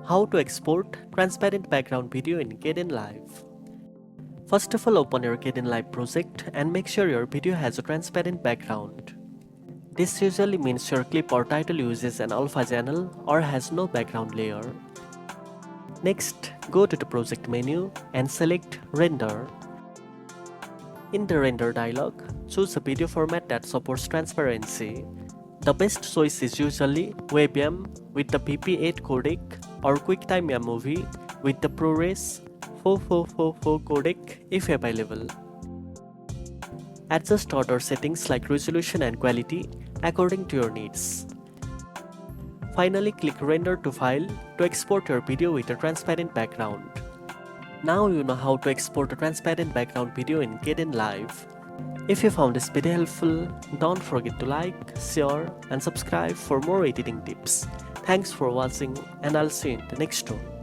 How to export transparent background video in Kdenlive. First of all, open your Kdenlive project and make sure your video has a transparent background. This usually means your clip or title uses an alpha channel or has no background layer. Next, go to the project menu and select Render. In the Render dialog, choose a video format that supports transparency. The best choice is usually WebM with the PP8 codec or QuickTime movie with the ProRes 4444 codec if available. Adjust other settings like resolution and quality according to your needs. Finally, click Render to File to export your video with a transparent background. Now you know how to export a transparent background video in Kdenlive. If you found this video helpful, don't forget to like, share and subscribe for more editing tips. Thanks for watching and I'll see you in the next one.